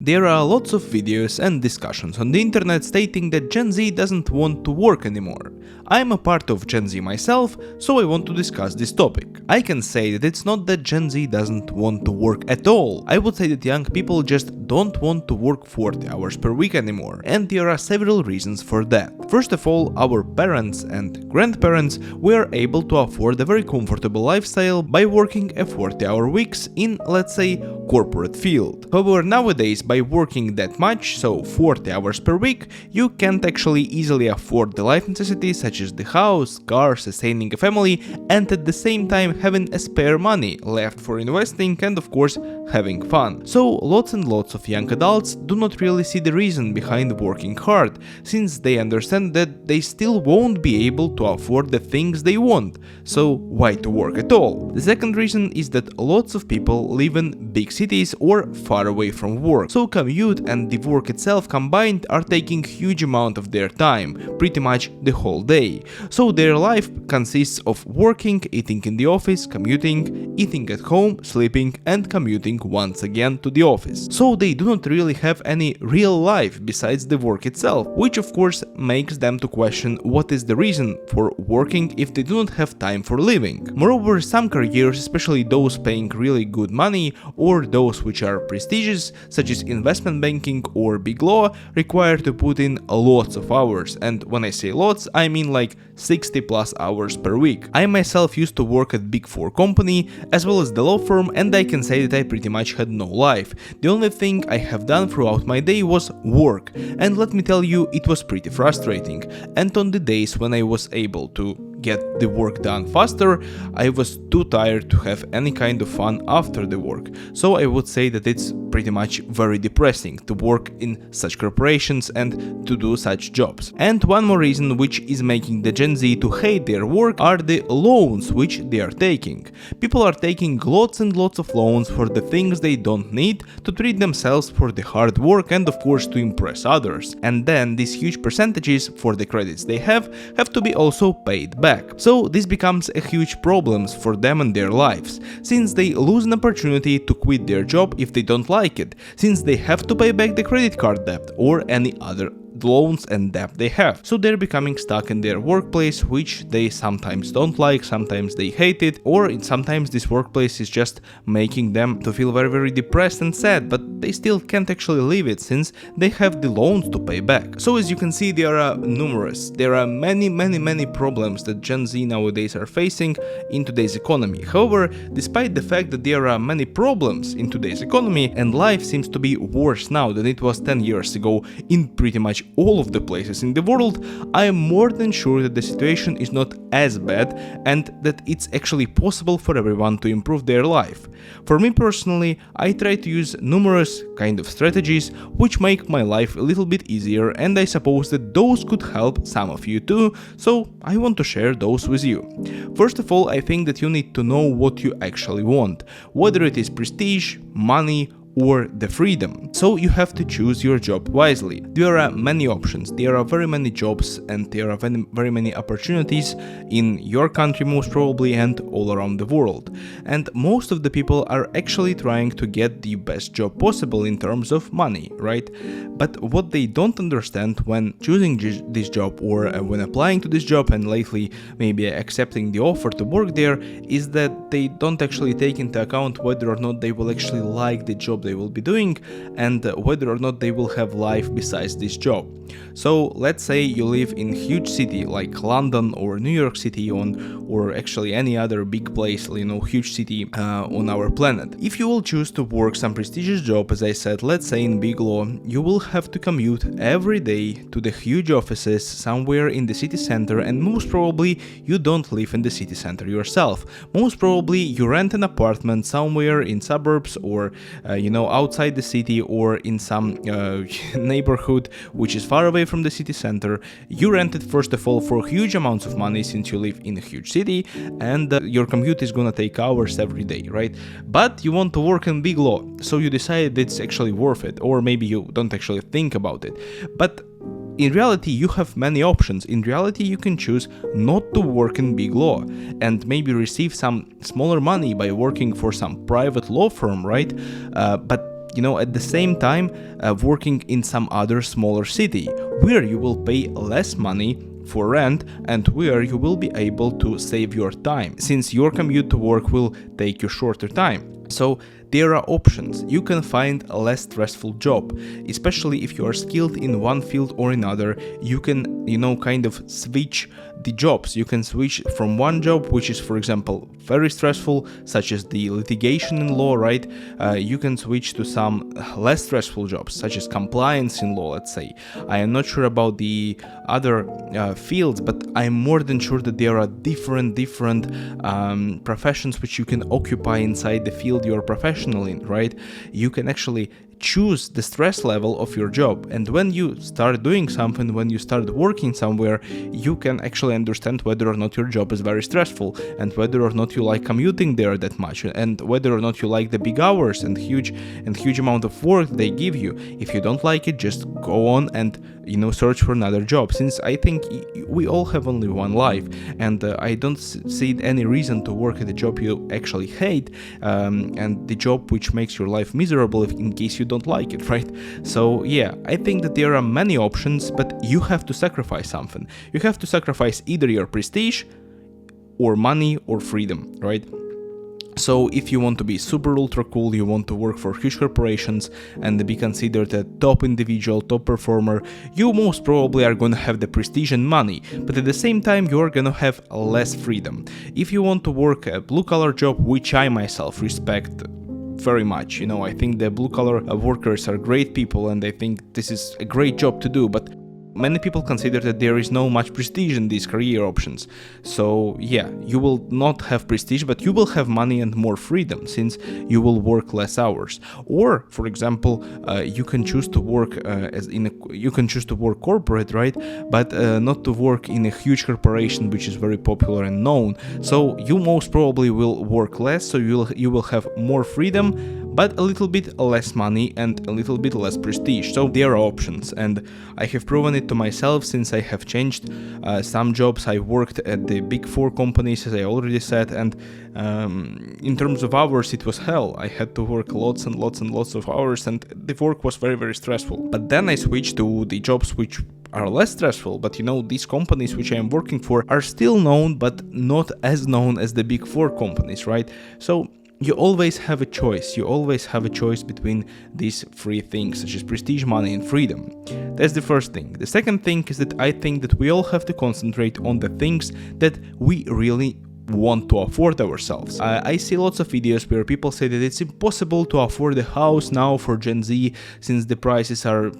There are lots of videos and discussions on the internet stating that Gen Z doesn't want to work anymore. I am a part of Gen Z myself, so I want to discuss this topic. I can say that it's not that Gen Z doesn't want to work at all. I would say that young people just don't want to work 40 hours per week anymore, and there are several reasons for that. First of all, our parents and grandparents were able to afford a very comfortable lifestyle by working a 40-hour weeks in, let's say, corporate field. However, nowadays, by working that much, so 40 hours per week, you can't actually easily afford the life necessities such as the house, car, sustaining a family, and at the same time having a spare money left for investing and of course having fun. So lots and lots of young adults do not really see the reason behind working hard, since they understand that they still won't be able to afford the things they want, so why to work at all? The second reason is that lots of people live in big cities or far away from work, so commute and the work itself combined are taking huge amount of their time, pretty much the whole day. So their life consists of working, eating in the office, commuting, eating at home, sleeping and commuting once again to the office. So they do not really have any real life besides the work itself, which of course makes them to question what is the reason for working if they do not have time for living. Moreover, some careers, especially those paying really good money or those which are prestigious, such as investment banking or big law, require to put in lots of hours, and when I say lots, I mean like 60 plus hours per week. I myself used to work at Big 4 company as well as the law firm, and I can say that I pretty much had no life. The only thing I have done throughout my day was work, and let me tell you, it was pretty frustrating. And on the days when I was able to get the work done faster, I was too tired to have any kind of fun after the work. So I would say that it's pretty much very depressing to work in such corporations and to do such jobs. And one more reason which is making the Gen Z to hate their work are the loans which they are taking. People are taking lots and lots of loans for the things they don't need, to treat themselves for the hard work and of course to impress others. And then these huge percentages for the credits they have to be also paid back. So this becomes a huge problem for them and their lives, since they lose an opportunity to quit their job if they don't like it, since they have to pay back the credit card debt or any other loans and debt they have. So they're becoming stuck in their workplace, which they sometimes don't like, sometimes they hate it, or sometimes this workplace is just making them to feel very, very depressed and sad, but they still can't actually leave it since they have the loans to pay back. So as you can see, there are many problems that Gen Z nowadays are facing in today's economy. However, despite the fact that there are many problems in today's economy and life seems to be worse now than it was 10 years ago in pretty much all of the places in the world, I am more than sure that the situation is not as bad and that it's actually possible for everyone to improve their life. For me personally, I try to use numerous kind of strategies which make my life a little bit easier, and I suppose that those could help some of you too, so I want to share those with you. First of all, I think that you need to know what you actually want, whether it is prestige, money, or the freedom. So you have to choose your job wisely. There are many options, there are very many jobs, and there are very many opportunities in your country most probably and all around the world. And most of the people are actually trying to get the best job possible in terms of money, right? But what they don't understand when choosing this job or when applying to this job and lately maybe accepting the offer to work there is that they don't actually take into account whether or not they will actually like the job they will be doing and whether or not they will have life besides this job. So let's say you live in a huge city like London or New York City or actually any other big place, huge city on our planet. If you will choose to work some prestigious job, as I said, let's say in big law, you will have to commute every day to the huge offices somewhere in the city center, and most probably you don't live in the city center yourself. Most probably you rent an apartment somewhere in suburbs or outside the city or in some neighborhood which is far away from the city center. You rent it first of all for huge amounts of money since you live in a huge city, and your commute is gonna take hours every day, right? But you want to work in big law, so you decide it's actually worth it, or maybe you don't actually think about it. But in reality, you have many options. In reality, you can choose not to work in big law and maybe receive some smaller money by working for some private law firm, right? But at the same time working in some other smaller city where you will pay less money for rent and where you will be able to save your time, since your commute to work will take you shorter time. So there are options. You can find a less stressful job, especially if you are skilled in one field or another. You can, kind of switch the jobs. You can switch from one job, which is, for example, very stressful, such as the litigation in law, right? You can switch to some less stressful jobs, such as compliance in law, let's say. I am not sure about the other fields, but I'm more than sure that there are different professions which you can occupy inside the field you're professional in, right? You can actually choose the stress level of your job, and when you start doing something, when you start working somewhere, you can actually understand whether or not your job is very stressful, and whether or not you like commuting there that much, and whether or not you like the big hours and huge amount of work they give you. If you don't like it, just go on and search for another job, since I think we all have only one life, and I don't see any reason to work at a job you actually hate, and the job which makes your life miserable in case you don't like it, right? So yeah, I think that there are many options, but you have to sacrifice something. You have to sacrifice either your prestige or money or freedom, right? So if you want to be super ultra cool, you want to work for huge corporations and be considered a top individual, top performer, you most probably are going to have the prestige and money, but at the same time you are going to have less freedom. If you want to work a blue collar job, which I myself respect very much, I think the blue collar workers are great people, and I think this is a great job to do, but many people consider that there is no much prestige in these career options. So yeah, you will not have prestige, but you will have money and more freedom, since you will work less hours. Or, for example, you can choose to work you can choose to work corporate, right? But not to work in a huge corporation which is very popular and known. So you most probably will work less, so you will have more freedom, but a little bit less money and a little bit less prestige. So there are options, and I have proven it to myself, since I have changed some jobs. I worked at the big 4 companies, as I already said, and in terms of hours it was hell. I had to work lots and lots of hours, and the work was very, very stressful. But then I switched to the jobs which are less stressful, but these companies which I am working for are still known, but not as known as the big 4 companies, right? So you always have a choice. You always have a choice between these 3 things, such as prestige, money, and freedom. That's the first thing. The second thing is that I think that we all have to concentrate on the things that we really want to afford ourselves. I see lots of videos where people say that it's impossible to afford a house now for Gen Z, since the prices are,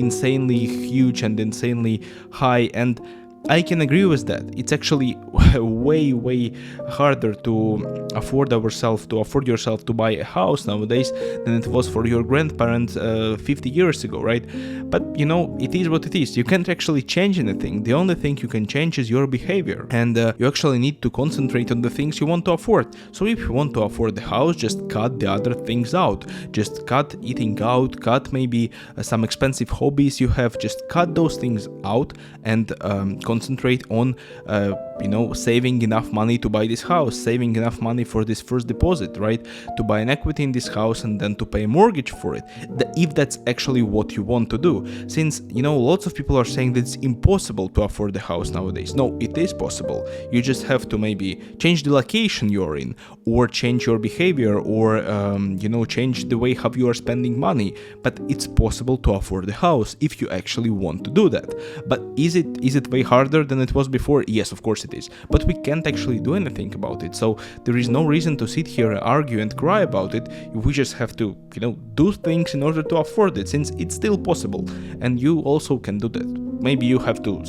insanely huge and insanely high, and I can agree with that. It's actually way harder to afford yourself to buy a house nowadays than it was for your grandparents 50 years ago, right? But it is what it is. You can't actually change anything. The only thing you can change is your behavior, and you actually need to concentrate on the things you want to afford. So if you want to afford the house, just cut the other things out. Just cut eating out, cut maybe some expensive hobbies you have, just cut those things out and concentrate on saving enough money to buy this house, saving enough money for this first deposit, right? To buy an equity in this house and then to pay a mortgage for it, if that's actually what you want to do. Since lots of people are saying that it's impossible to afford the house nowadays. No, it is possible. You just have to maybe change the location you're in, or change your behavior, or change the way how you are spending money. But it's possible to afford the house if you actually want to do that. But is it way harder than it was before? Yes, of course it is. But we can't actually do anything about it. So there is no reason to sit here and argue and cry about it. We just have to, do things in order to afford it, since it's still possible. And you also can do that. Maybe you have to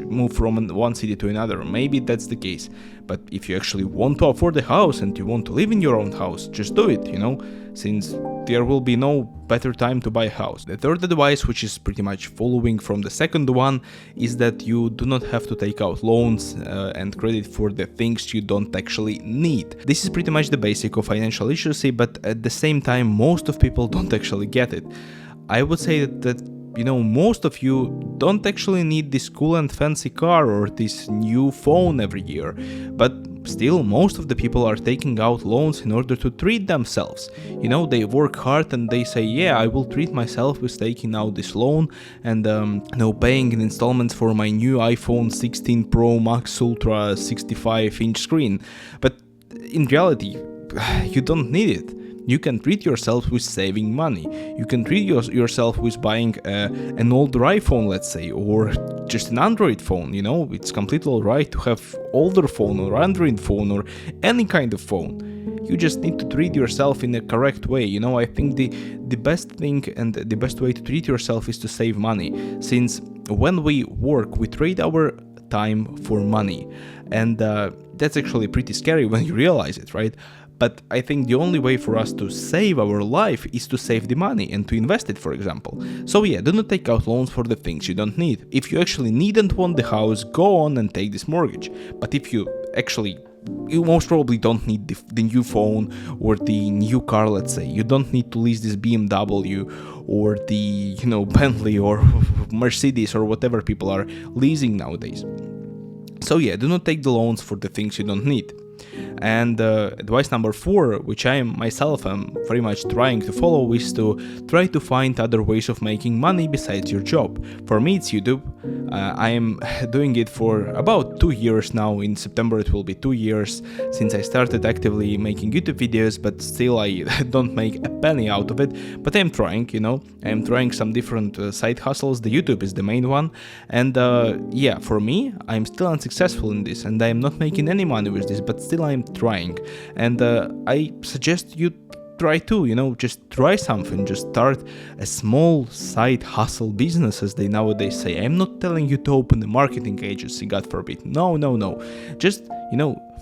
move from one city to another. Maybe that's the case. But if you actually want to afford a house and you want to live in your own house, just do it, since there will be no better time to buy a house. The third advice, which is pretty much following from the second one, is that you do not have to take out loans and credit for the things you don't actually need. This is pretty much the basic of financial literacy, but at the same time, most of people don't actually get it. I would say that most of you don't actually need this cool and fancy car or this new phone every year, but still most of the people are taking out loans in order to treat themselves. You know, they work hard and they say, yeah, I will treat myself with taking out this loan and paying in installments for my new iPhone 16 Pro Max Ultra 65-inch screen. But in reality, you don't need it. You can treat yourself with saving money. You can treat yourself with buying an older iPhone, let's say, or just an Android phone. You know, it's completely alright to have older phone or Android phone or any kind of phone. You just need to treat yourself in a correct way. You know, I think the best thing and the best way to treat yourself is to save money. Since when we work, we trade our time for money. And that's actually pretty scary when you realize it, right? But I think the only way for us to save our life is to save the money and to invest it, for example. So yeah, do not take out loans for the things you don't need. If you actually need and want the house, go on and take this mortgage. But if you most probably don't need the new phone or the new car, let's say. You don't need to lease this BMW or the, Bentley or Mercedes or whatever people are leasing nowadays. So yeah, do not take the loans for the things you don't need. And advice number 4, which I myself am very much trying to follow, is to try to find other ways of making money besides your job. For me, it's YouTube. I am doing it for about 2 years now. In September, it will be 2 years since I started actively making YouTube videos, but still I don't make a penny out of it. But I'm trying, I'm trying some different side hustles. The YouTube is the main one. And yeah, for me, I'm still unsuccessful in this and I'm not making any money with this, but still I'm trying. And I suggest you try to, just try something, just start a small side hustle business, as they nowadays say. I'm not telling you to open a marketing agency, God forbid. No. Just,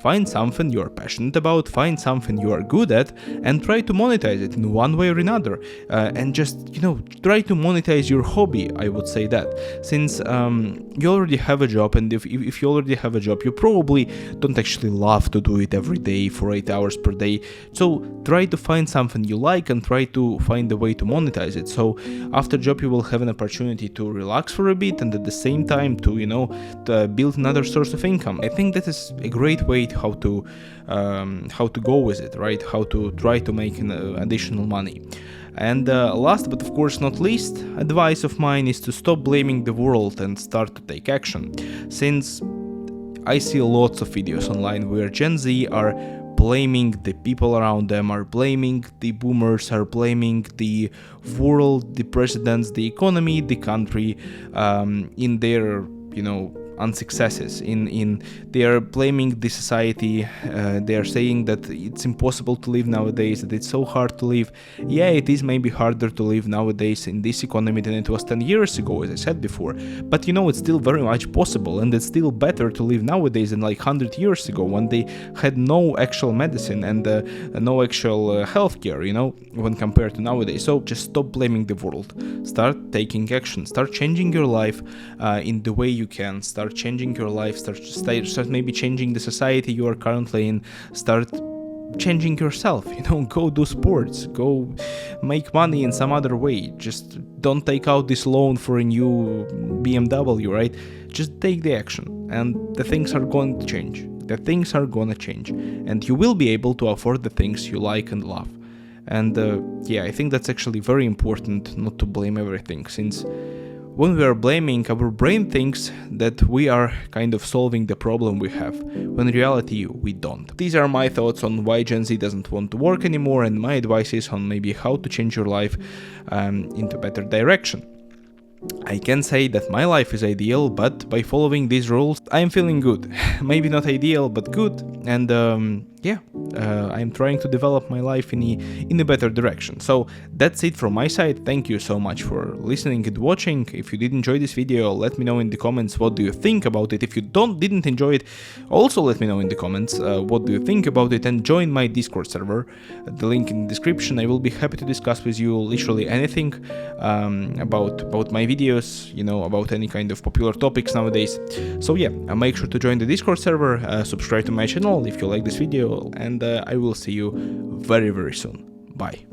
find something you are passionate about, find something you are good at, and try to monetize it in one way or another. And just, try to monetize your hobby, I would say that. Since you already have a job, and if you already have a job, you probably don't actually love to do it every day for 8 hours per day. So try to find something you like and try to find a way to monetize it. So after job, you will have an opportunity to relax for a bit and at the same time to, to build another source of income. I think that is a great way how to go with it, right? How to try to make additional money. And last but of course not least, advice of mine is to stop blaming the world and start to take action. Since I see lots of videos online where Gen Z are blaming the people around them, are blaming the boomers, are blaming the world, the presidents, the economy, the country in their, unsuccesses. They are blaming the society. They are saying that it's impossible to live nowadays, that it's so hard to live. Yeah, it is maybe harder to live nowadays in this economy than it was 10 years ago, as I said before. But it's still very much possible, and it's still better to live nowadays than like 100 years ago when they had no actual medicine and no actual healthcare, when compared to nowadays. So just stop blaming the world. Start taking action. Start changing your life in the way you can. Start changing your life, start maybe changing the society you are currently in, start changing yourself, go do sports, go make money in some other way. Just don't take out this loan for a new BMW, right? Just take the action and the things are going to change. And you will be able to afford the things you like and love. And yeah, I think that's actually very important, not to blame everything, since when we are blaming, our brain thinks that we are kind of solving the problem we have, when in reality we don't. These are my thoughts on why Gen Z doesn't want to work anymore, and my advice is on maybe how to change your life into a better direction. I can say that my life is ideal, but by following these rules, I am feeling good. Maybe not ideal, but good. And yeah, I'm trying to develop my life in a better direction. So that's it from my side. Thank you so much for listening and watching. If you did enjoy this video, let me know in the comments what do you think about it. If you didn't enjoy it, also let me know in the comments what do you think about it, and join my Discord server. The link in the description. I will be happy to discuss with you literally anything about my videos, about any kind of popular topics nowadays. So yeah, make sure to join the Discord server, subscribe to my channel if you like this video, and I will see you very, very soon. Bye.